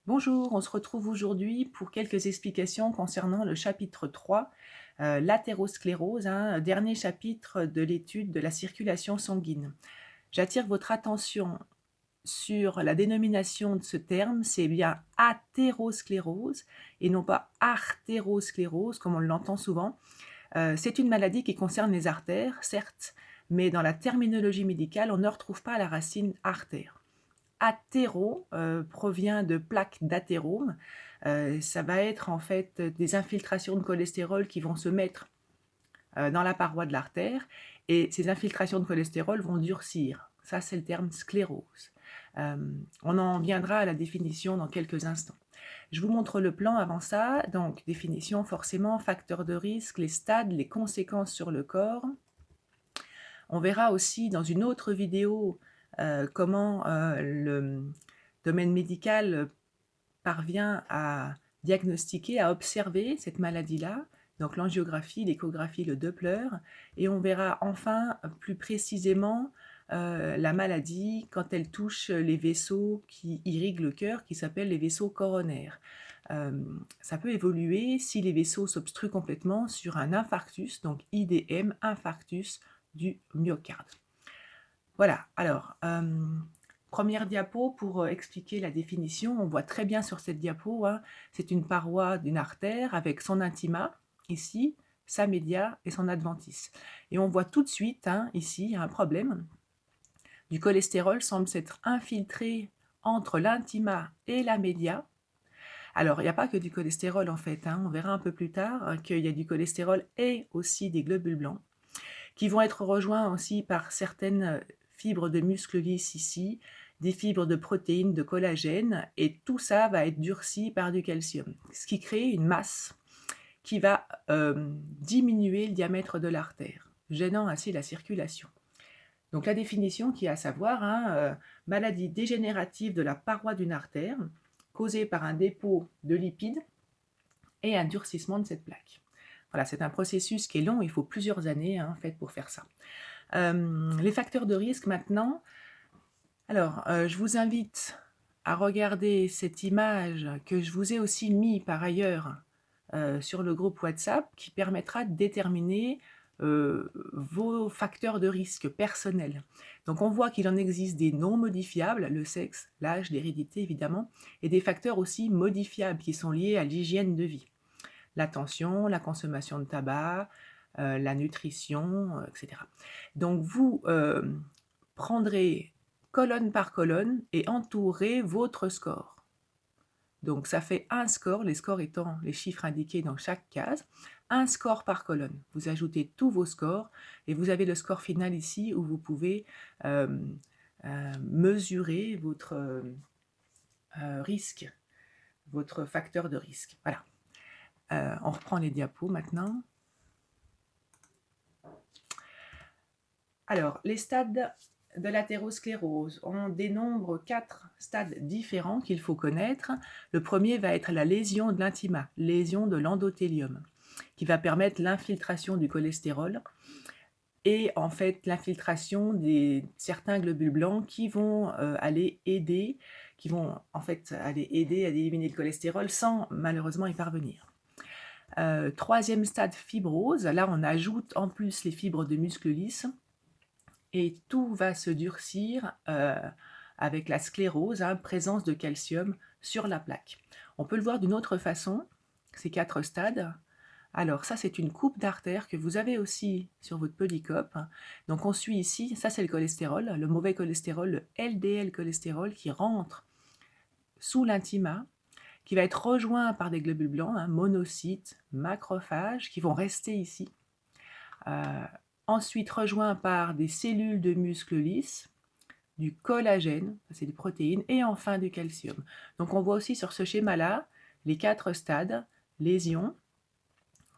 Bonjour, on se retrouve aujourd'hui pour quelques explications concernant le chapitre 3, l'athérosclérose, dernier chapitre de l'étude de la circulation sanguine. J'attire votre attention sur la dénomination de ce terme, c'est bien athérosclérose et non pas artérosclérose comme on l'entend souvent. C'est une maladie qui concerne les artères, certes, mais dans la terminologie médicale, on ne retrouve pas la racine artère. Athéro provient de plaques d'athérome. Ça va être en fait des infiltrations de cholestérol qui vont se mettre dans la paroi de l'artère et ces infiltrations de cholestérol vont durcir. Ça, c'est le terme sclérose. On en viendra à la définition dans quelques instants. Je vous montre le plan avant ça. Donc, définition forcément, facteurs de risque, les stades, les conséquences sur le corps. On verra aussi dans une autre vidéo comment le domaine médical parvient à diagnostiquer, à observer cette maladie-là, donc l'angiographie, l'échographie, le Doppler, et on verra enfin plus précisément la maladie quand elle touche les vaisseaux qui irriguent le cœur, qui s'appellent les vaisseaux coronaires. Ça peut évoluer si les vaisseaux s'obstruent complètement sur un infarctus, donc IDM, infarctus du myocarde. Voilà, alors, première diapo pour expliquer la définition. On voit très bien sur cette diapo, c'est une paroi d'une artère avec son intima, ici, sa média et son adventice. Et on voit tout de suite, ici, il y a un problème. Du cholestérol semble s'être infiltré entre l'intima et la média. Alors, il n'y a pas que du cholestérol en fait, on verra un peu plus tard qu'il y a du cholestérol et aussi des globules blancs, qui vont être rejoints aussi par certaines fibres de muscles lisses ici, des fibres de protéines, de collagène, et tout ça va être durci par du calcium, ce qui crée une masse qui va diminuer le diamètre de l'artère, gênant ainsi la circulation. Donc la définition qui est à savoir, maladie dégénérative de la paroi d'une artère, causée par un dépôt de lipides et un durcissement de cette plaque. Voilà, c'est un processus qui est long, il faut plusieurs années en fait pour faire ça. Les facteurs de risque maintenant. Alors, je vous invite à regarder cette image que je vous ai aussi mis par ailleurs sur le groupe WhatsApp qui permettra de déterminer vos facteurs de risque personnels. Donc on voit qu'il en existe des non modifiables, le sexe, l'âge, l'hérédité évidemment, et des facteurs aussi modifiables qui sont liés à l'hygiène de vie. La tension, la consommation de tabac, la nutrition, etc. Donc vous prendrez colonne par colonne et entourez votre score. Donc ça fait un score, les scores étant les chiffres indiqués dans chaque case, un score par colonne. Vous ajoutez tous vos scores et vous avez le score final ici où vous pouvez mesurer votre risque, votre facteur de risque. Voilà. On reprend les diapos maintenant. Alors, les stades de l'athérosclérose, on dénombre 4 stades différents qu'il faut connaître. Le premier va être la lésion de l'intima, lésion de l'endothélium, qui va permettre l'infiltration du cholestérol et en fait l'infiltration de certains globules blancs qui vont aller aider, à éliminer le cholestérol sans malheureusement y parvenir. Troisième stade, fibrose. Là, on ajoute en plus les fibres de muscles lisses et tout va se durcir avec la sclérose, présence de calcium sur la plaque. On peut le voir d'une autre façon, ces 4 stades. Alors ça, c'est une coupe d'artère que vous avez aussi sur votre polycope. Donc on suit ici, ça c'est le cholestérol, le mauvais cholestérol, le LDL cholestérol qui rentre sous l'intima, qui va être rejoint par des globules blancs, monocytes, macrophages, qui vont rester ici. Ensuite rejoint par des cellules de muscles lisses, du collagène, c'est des protéines, et enfin du calcium. Donc on voit aussi sur ce schéma-là les 4 stades, lésion,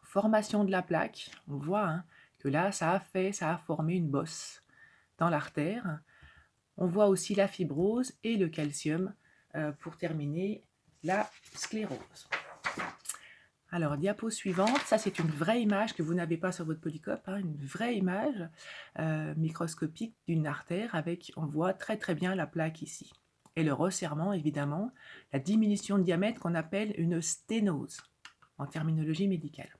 formation de la plaque, on voit que là ça a formé une bosse dans l'artère. On voit aussi la fibrose et le calcium pour terminer la sclérose. Alors, diapo suivante, ça c'est une vraie image que vous n'avez pas sur votre polycope, une vraie image microscopique d'une artère avec, on voit très très bien la plaque ici. et le resserrement, évidemment, la diminution de diamètre qu'on appelle une sténose en terminologie médicale.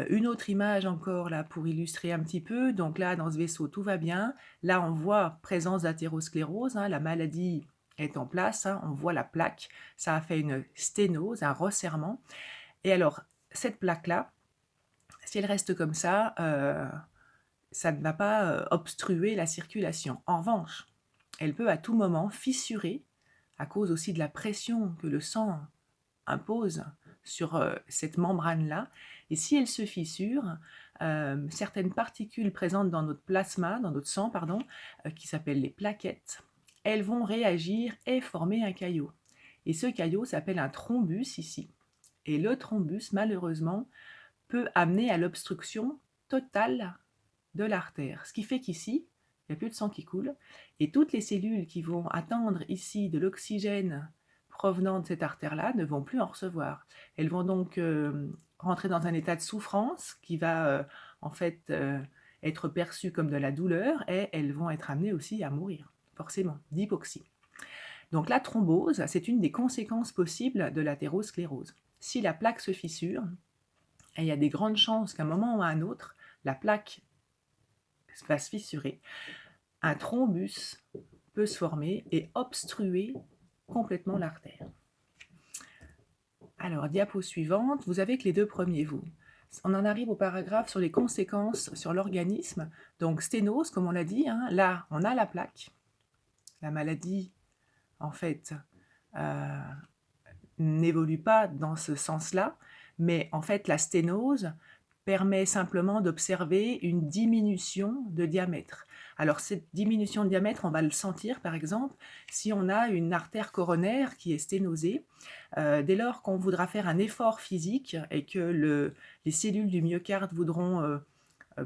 Une autre image encore là pour illustrer un petit peu. Donc là, dans ce vaisseau, tout va bien. Là, on voit présence d'athérosclérose, hein, la maladie est en place, hein, on voit la plaque. Ça a fait une sténose, un resserrement. Et alors, cette plaque-là, si elle reste comme ça ne va pas obstruer la circulation. En revanche, elle peut à tout moment fissurer, à cause aussi de la pression que le sang impose sur cette membrane-là. Et si elle se fissure, certaines particules présentes dans notre plasma, dans notre sang, pardon, qui s'appellent les plaquettes, elles vont réagir et former un caillot. Et ce caillot s'appelle un thrombus ici. Et le thrombus, malheureusement, peut amener à l'obstruction totale de l'artère. Ce qui fait qu'ici, il n'y a plus de sang qui coule, et toutes les cellules qui vont attendre ici de l'oxygène provenant de cette artère-là ne vont plus en recevoir. Elles vont donc rentrer dans un état de souffrance qui va en fait être perçu comme de la douleur, et elles vont être amenées aussi à mourir, forcément, d'hypoxie. Donc la thrombose, c'est une des conséquences possibles de l'athérosclérose. Si la plaque se fissure, et il y a des grandes chances qu'à un moment ou à un autre, la plaque va se fissurer, un thrombus peut se former et obstruer complètement l'artère. Alors, diapo suivante, vous avez que les deux premiers, vous. On en arrive au paragraphe sur les conséquences sur l'organisme. Donc, sténose, comme on l'a dit, hein, là, on a la plaque. La maladie, en fait, n'évolue pas dans ce sens-là, mais en fait, la sténose permet simplement d'observer une diminution de diamètre. Alors cette diminution de diamètre, on va le sentir par exemple si on a une artère coronaire qui est sténosée. Dès lors qu'on voudra faire un effort physique et que les cellules du myocarde voudront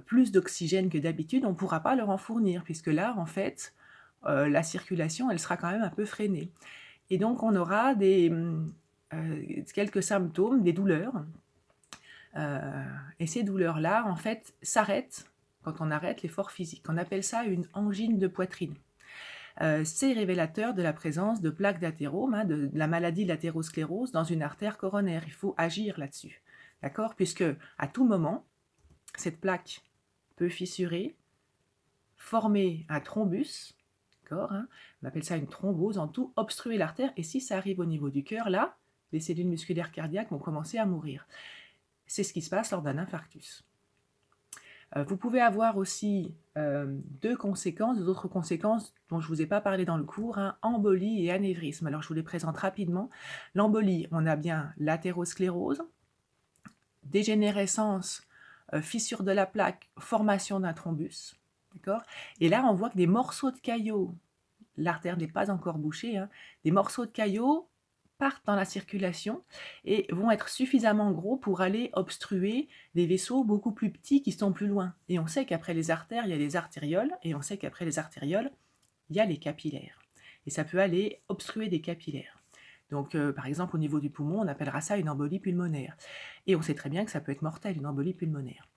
plus d'oxygène que d'habitude, on ne pourra pas leur en fournir, puisque là, en fait, la circulation, elle sera quand même un peu freinée. Et donc on aura quelques symptômes, des douleurs. Et ces douleurs-là, en fait, s'arrêtent quand on arrête l'effort physique. On appelle ça une angine de poitrine. C'est révélateur de la présence de plaques d'athérome, hein, de la maladie de l'athérosclérose dans une artère coronaire. Il faut agir là-dessus, d'accord? Puisque à tout moment, cette plaque peut fissurer, former un thrombus, d'accord, hein, on appelle ça une thrombose, en tout, obstruer l'artère. Et si ça arrive au niveau du cœur, là, les cellules musculaires cardiaques vont commencer à mourir. C'est ce qui se passe lors d'un infarctus. Vous pouvez avoir aussi deux autres conséquences dont je ne vous ai pas parlé dans le cours, hein, embolie et anévrisme. Alors je vous les présente rapidement. L'embolie, on a bien l'athérosclérose, dégénérescence, fissure de la plaque, formation d'un thrombus. D'accord ? Et là, on voit que des morceaux de caillots, l'artère n'est pas encore bouchée, hein, des morceaux de caillots partent dans la circulation et vont être suffisamment gros pour aller obstruer des vaisseaux beaucoup plus petits qui sont plus loin. Et on sait qu'après les artères, il y a les artérioles, et on sait qu'après les artérioles, il y a les capillaires. Et ça peut aller obstruer des capillaires. Donc, par exemple, au niveau du poumon, on appellera ça une embolie pulmonaire. Et on sait très bien que ça peut être mortel, une embolie pulmonaire.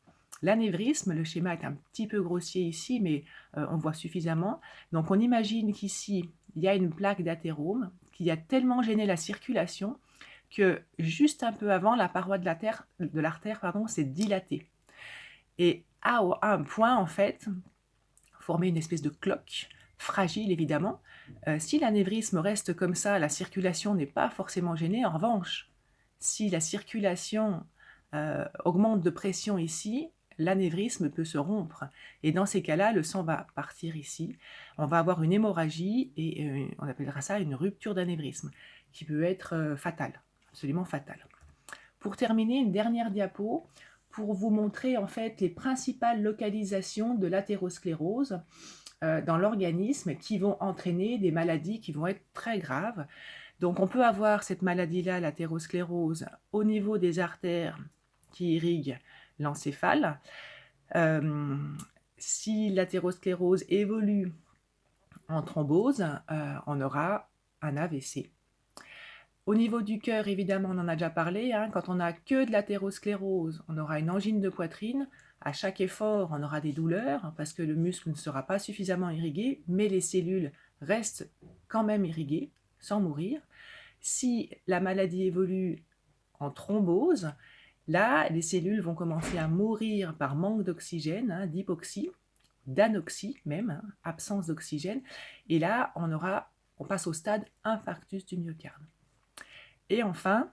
L'anévrisme, le schéma est un petit peu grossier ici, mais on voit suffisamment. Donc on imagine qu'ici, il y a une plaque d'athérome qui a tellement gêné la circulation que juste un peu avant, la paroi de l'artère s'est dilatée. Et à un point, en fait, former une espèce de cloque, fragile évidemment. Si l'anévrisme reste comme ça, la circulation n'est pas forcément gênée. En revanche, si la circulation augmente de pression ici, l'anévrisme peut se rompre. Et dans ces cas-là, le sang va partir ici. On va avoir une hémorragie et on appellera ça une rupture d'anévrisme qui peut être fatale, absolument fatale. Pour terminer, une dernière diapo pour vous montrer en fait les principales localisations de l'athérosclérose dans l'organisme qui vont entraîner des maladies qui vont être très graves. Donc on peut avoir cette maladie-là, l'athérosclérose, au niveau des artères qui irriguent l'encéphale. Si l'athérosclérose évolue en thrombose, on aura un AVC. Au niveau du cœur, évidemment, on en a déjà parlé, hein, quand on n'a que de l'athérosclérose, on aura une angine de poitrine. À chaque effort, on aura des douleurs parce que le muscle ne sera pas suffisamment irrigué, mais les cellules restent quand même irriguer sans mourir. Si la maladie évolue en thrombose, là, les cellules vont commencer à mourir par manque d'oxygène, hein, d'hypoxie, d'anoxie même, hein, absence d'oxygène. Et là, on passe au stade infarctus du myocarde. Et enfin,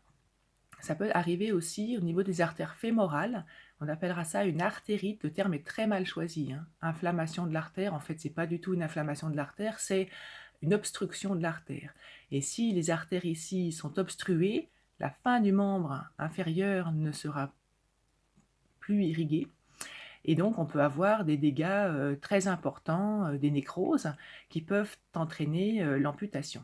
ça peut arriver aussi au niveau des artères fémorales. On appellera ça une artérite. Le terme est très mal choisi, hein. Inflammation de l'artère, en fait, c'est pas du tout une inflammation de l'artère, c'est une obstruction de l'artère. Et si les artères ici sont obstruées, la fin du membre inférieur ne sera plus irriguée. Et donc, on peut avoir des dégâts très importants, des nécroses, qui peuvent entraîner l'amputation.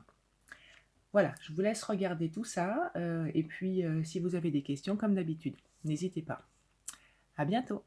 Voilà, je vous laisse regarder tout ça, et puis si vous avez des questions, comme d'habitude, n'hésitez pas. À bientôt.